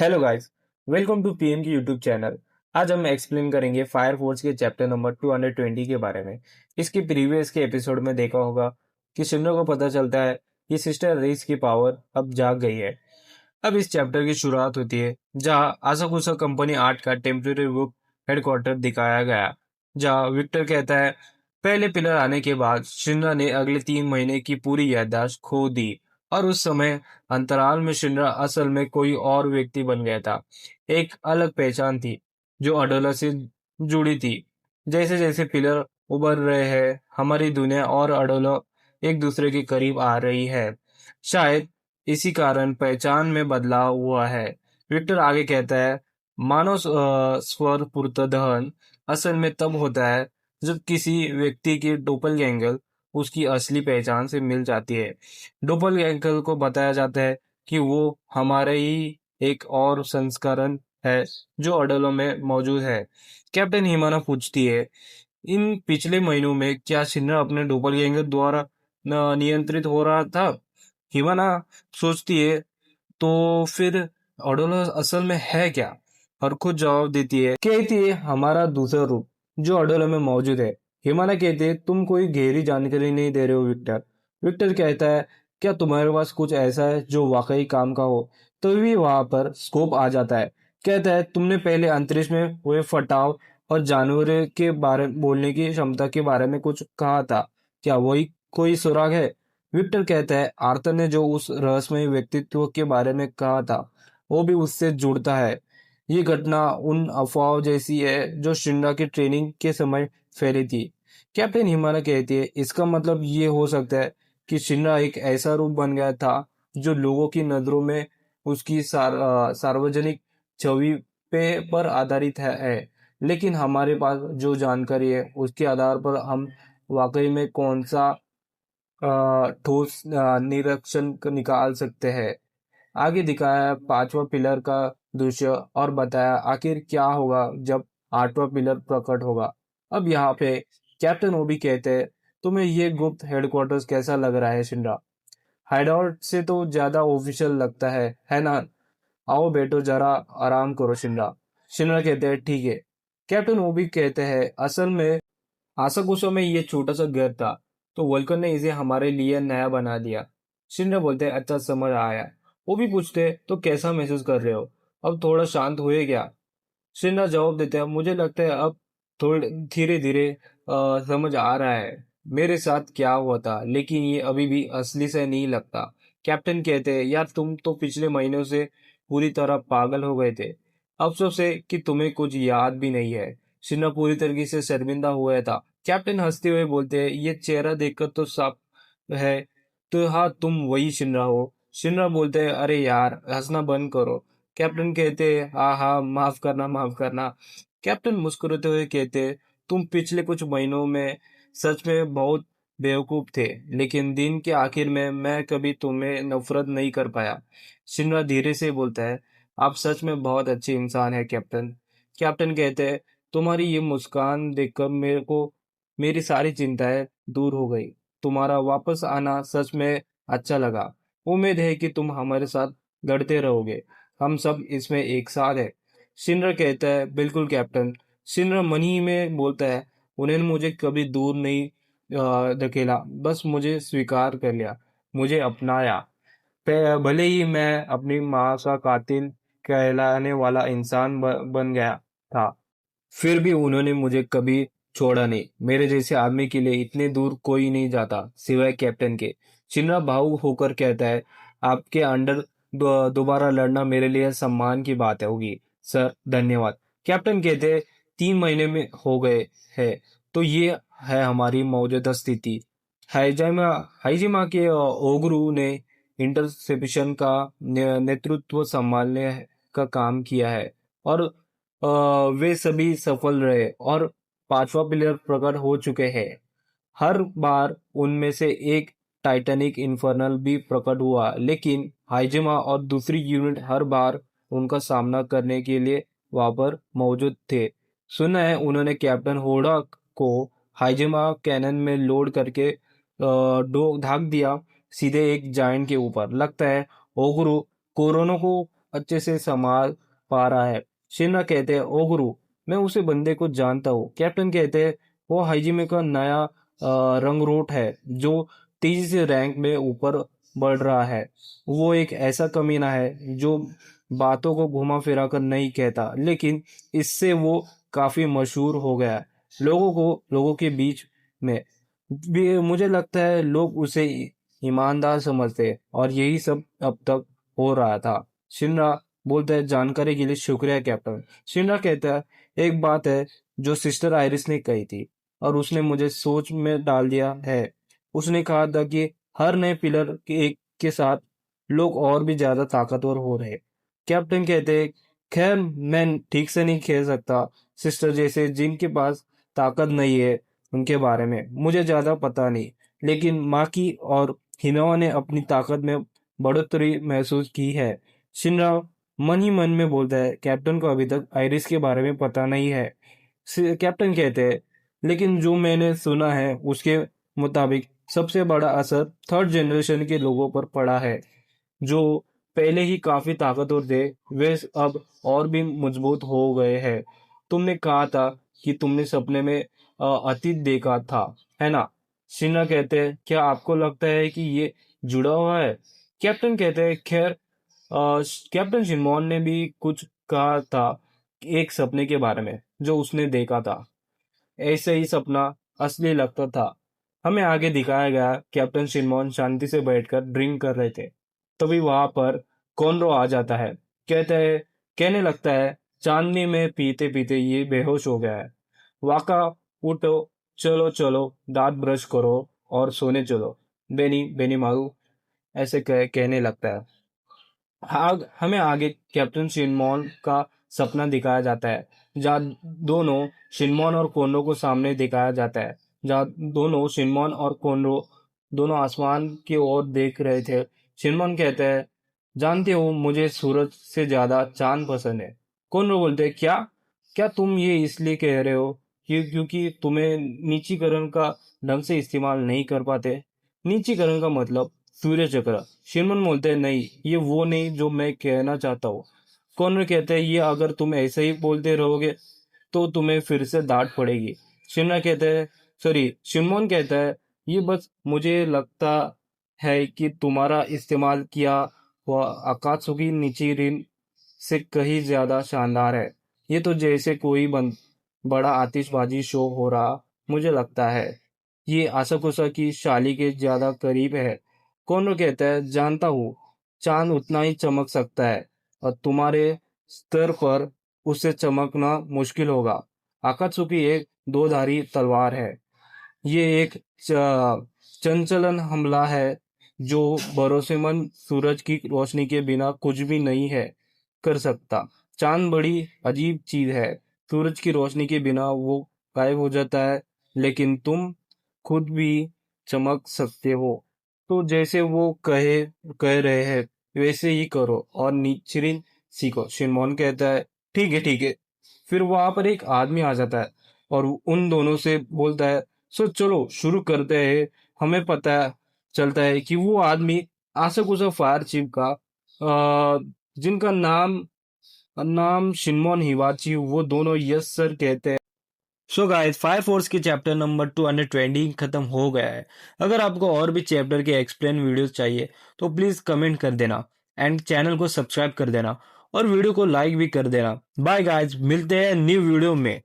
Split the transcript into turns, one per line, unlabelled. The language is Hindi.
Hello guys, welcome to PM की यूट्यूब चैनल। आज हम एक्सप्लेन करेंगे फायर फोर्स के चैप्टर नंबर 220 के बारे में। इसके प्रीवियस के एपिसोड में देखा होगा कि शिन्नो को पता चलता है कि सिस्टर रेस की पावर अब जाग गई है। अब इस चैप्टर की शुरुआत होती है जहां आसाकुसा कंपनी 8 का टेम्परेरी ग्रुप हेडक्वार्टर दिखाया गया, जहां विक्टर कहता है पहले पिलर आने के बाद शिन्रा ने अगले 3 महीने की पूरी याददाश्त खो दी और उस समय अंतराल में शिन्रा असल में कोई और व्यक्ति बन गया था। एक अलग पहचान थी जो अडोला से जुड़ी थी। जैसे जैसे पिलर उभर रहे हैं, हमारी दुनिया और अडोला एक दूसरे के करीब आ रही है। शायद इसी कारण पहचान में बदलाव हुआ है। विक्टर आगे कहता है मानव स्वरपूर्त दहन असल में तब होता है जब किसी व्यक्ति की डोपलगैंगर उसकी असली पहचान से मिल जाती है। डोपलगैंगर को बताया जाता है कि वो हमारे ही एक और संस्करण है जो अडलों में मौजूद है। कैप्टन हिमाना पूछती है इन पिछले महीनों में क्या शिन्रा अपने डोपलगैंगर द्वारा नियंत्रित हो रहा था। हिमाना सोचती है तो फिर ओडोलस असल में है क्या, और खुद जवाब देती है, कहती है हमारा दूसरा रूप जो ओडोलो में मौजूद है। हिमाना कहती है तुम कोई गहरी जानकारी नहीं दे रहे हो विक्टर। विक्टर कहता है क्या तुम्हारे पास कुछ ऐसा है जो वाकई काम का हो। तभी वहां पर स्कोप आ जाता है। कहता है तुमने पहले अंतरिक्ष में हुए फटाव और जानवरों के बारे बोलने की क्षमता के बारे में कुछ कहा था, क्या वही कोई सुराग है। विक्टर कहता है आर्थर ने जो उस रहस्यमय व्यक्तित्व के बारे में कहा था वो भी उससे जुड़ता है। ये घटना उन अफवाहों जैसी है जो शिन्ना की ट्रेनिंग के समय फैली थी। कैप्टन हिमाना कहती है इसका मतलब ये हो सकता है कि शिन्ना एक ऐसा रूप बन गया था जो लोगों की नजरों में उसकी सार्वजनिक छवि पर आधारित है। लेकिन हमारे पास जो जानकारी है उसके आधार पर हम वाकई में कौन सा ठोस निरीक्षण निकाल सकते हैं। आगे दिखाया पांचवा पिलर का दृश्य और बताया आखिर क्या होगा जब आठवां पिलर प्रकट होगा। अब यहाँ पे कैप्टन ओबी कहते हैं तुम्हें ये गुप्त हेडक्वार्टर्स कैसा लग रहा है शिंडा। हाइडआउट से तो ज्यादा ऑफिशियल लगता है ना। आओ बैठो जरा आराम करो शिंडा। शिंडा कहते हैं ठीक है। कैप्टन ओबी कहते हैं असल में आसाकुसो में ये छोटा सा घर था तो वल्कर ने इसे हमारे लिए नया बना दिया। शिंडा बोलते हैं अच्छा समझ आया। वो भी पूछते तो कैसा महसूस कर रहे हो, अब थोड़ा शांत हुए क्या। शिंडा जवाब देते हैं मुझे लगता है अब थोड़े धीरे धीरे समझ आ रहा है मेरे साथ क्या हुआ था, लेकिन ये अभी भी असली से नहीं लगता। कैप्टन कहते हैं यार तुम तो पिछले महीनों से पूरी तरह पागल हो गए थे। अफसोस है कि तुम्हें कुछ याद भी नहीं है। शिन्ना पूरी तरीके से शर्मिंदा हुआ था। कैप्टन हंसते हुए बोलते हैं ये चेहरा देखकर तो साफ है। तो हाँ तुम वही शिन्ना हो। शिन्ना बोलते हैं अरे यार हंसना बंद करो। कैप्टन कहते हाँ हाँ माफ करना माफ करना। कैप्टन मुस्कुराते हुए कहते तुम पिछले कुछ महीनों में सच में बहुत बेवकूफ थे, लेकिन दिन के आखिर में मैं कभी तुम्हें नफरत नहीं कर पाया। शिनरा धीरे से बोलता है आप सच में बहुत अच्छे इंसान है कैप्टन। कैप्टन कहते हैं तुम्हारी ये मुस्कान देखकर मेरे को मेरी सारी चिंताएं दूर हो गई। तुम्हारा वापस आना सच में अच्छा लगा। उम्मीद है कि तुम हमारे साथ लड़ते रहोगे। हम सब इसमें एक साथ है। शिनर कहता है बिल्कुल कैप्टन। शिनर मन ही में बोलता है उन्होंने मुझे कभी दूर नहीं धकेला, बस मुझे स्वीकार कर लिया, मुझे अपनाया। भले ही मैं अपनी माँ का कातिल कहलाने वाला इंसान बन गया था, फिर भी उन्होंने मुझे कभी छोड़ा नहीं। मेरे जैसे आदमी के लिए इतने दूर कोई नहीं जाता सिवाय कैप्टन के। चिन्ना भावुक होकर कहता है आपके अंडर दोबारा लड़ना मेरे लिए सम्मान की बात है होगी सर, धन्यवाद। कैप्टन कहते हैं 3 महीने में हो गए है तो ये है हमारी मौजूदा स्थिति। हाइजामा हाइजिमा के ओगरू ने इंटरसेप्शन का नेतृत्व संभालने का काम किया है और अ, वे सभी सफल रहे और पांचवा प्लेयर प्रकट हो चुके हैं। हर बार उनमें से एक टाइटैनिक इन्फर्नल भी प्रकट हुआ, लेकिन हाइजिमा और दूसरी यूनिट हर बार उनका सामना करने के लिए वहां पर मौजूद थे। सुना है उन्होंने कैप्टन होडा को हाइजिमा कैनन में लोड करके ढाक दिया सीधे एक जायंट के ऊपर। लगता है ओगुरु कोरोना को अच्छे से संभाल पा रहा है। शिन्ना कहते हैं, ओ गुरु, मैं उसे बंदे को जानता हूँ। कैप्टन कहते हैं, वो हाइजिमे का नया रंगरूट है जो तेजी से रैंक में ऊपर बढ़ रहा है। वो एक ऐसा कमीना है जो बातों को घुमा फिरा कर नहीं कहता, लेकिन इससे वो काफी मशहूर हो गया है लोगों के बीच में भी। मुझे लगता है लोग उसे ईमानदार समझते हैं और यही सब अब तक हो रहा था। शिन्ना बोलता है, जानकारी के लिए शुक्रिया कैप्टन। शिन्ना कहता है, एक बात है जो सिस्टर आइरिस ने कही थी और उसने मुझे सोच में डाल दिया है। उसने कहा था कि हर नए पिलर के एक के साथ लोग और भी ज्यादा ताकतवर हो रहे। कैप्टन कहते हैं, खैर मैं ठीक से नहीं खेल सकता। सिस्टर जैसे जिनके पास ताकत नहीं है उनके बारे में मुझे ज्यादा पता नहीं, लेकिन माकी और हिनावा ने अपनी ताकत में बढ़ोतरी महसूस की है। शिनरा मन ही मन में बोलता है, कैप्टन को अभी तक आइरिस के बारे में पता नहीं है। कैप्टन कहते हैं, लेकिन जो मैंने सुना है उसके मुताबिक सबसे बड़ा असर थर्ड जनरेशन के लोगों पर पड़ा है, जो पहले ही काफी ताकतवर थे, वे अब और भी मजबूत हो गए हैं। तुमने कहा था कि तुमने सपने में अतीत देखा था, है ना? सिन्हा कहते हैं, क्या आपको लगता है कि ये जुड़ा हुआ है? कैप्टन कहते हैं, खैर कैप्टन शिनमोन ने भी कुछ कहा था एक सपने के बारे में जो उसने देखा था। ऐसे ही सपना असली लगता था। हमें आगे दिखाया गया कैप्टन शिनमोन शांति से बैठकर ड्रिंक कर रहे थे। तभी वहां पर कॉनरो आ जाता है। कहने लगता है, चांदनी में पीते पीते ये बेहोश हो गया है। वाका, उठो, चलो चलो, दांत ब्रश करो और सोने चलो। बेनी बेनी मारू ऐसे कहने लगता है। हमें आगे कैप्टन शिनमोन का सपना दिखाया जाता है, जहाँ दोनों शिनमोन और कोनरो को सामने दिखाया जाता है, जहाँ दोनों शिनमोन और कोनरो दोनों आसमान की ओर देख रहे थे। शिनमोन कहते हैं, जानते हो मुझे सूरज से ज्यादा चांद पसंद है। कोनरो बोलते हैं, क्या क्या तुम ये इसलिए कह रहे हो क्योंकि तुम्हें नीचीकरण का ढंग से इस्तेमाल नहीं कर पाते? नीचीकरण का मतलब सूर्य चक्र। शिरमन बोलते हैं, नहीं, ये वो नहीं जो मैं कहना चाहता हूँ। कॉनर कहते हैं, ये अगर तुम ऐसे ही बोलते रहोगे तो तुम्हें फिर से डांट पड़ेगी। शिमला कहते हैं, सॉरी, शिमोन कहता है, ये बस मुझे लगता है कि तुम्हारा इस्तेमाल किया हुआ अकात्सुकी निचिरिन से कहीं ज्यादा शानदार है। ये तो जैसे कोई बड़ा आतिशबाजी शो हो रहा मुझे लगता है। ये आसाकुसा की शाली के ज्यादा करीब है। कौन कहता है, जानता हूँ, चांद उतना ही चमक सकता है और तुम्हारे स्तर पर उससे चमकना मुश्किल होगा। आकात्सुकी एक दो-धारी तलवार है। ये एक चंचलन हमला है जो भरोसेमंद सूरज की रोशनी के बिना कुछ भी नहीं है कर सकता। चांद बड़ी अजीब चीज है। सूरज की रोशनी के बिना वो गायब हो जाता है, लेकिन तुम खुद भी चमक सकते हो। तो जैसे वो कह रहे हैं वैसे ही करो और निचिरिन सीखो। शिनमोन कहता है, ठीक है ठीक है। फिर वहां पर एक आदमी आ जाता है और उन दोनों से बोलता है, सो चलो शुरू करते हैं। हमें पता चलता है कि वो आदमी आसाकुसा फायर चीफ का जिनका नाम नाम शिनमोन हिवाची, वो दोनों यस सर कहते हैं। सो गाइस, फायर फोर्स के चैप्टर नंबर 220 खत्म हो गया है। अगर आपको और भी चैप्टर के एक्सप्लेन वीडियोस चाहिए तो प्लीज कमेंट कर देना एंड चैनल को सब्सक्राइब कर देना और वीडियो को लाइक भी कर देना। बाय गाइस, मिलते हैं न्यू वीडियो में।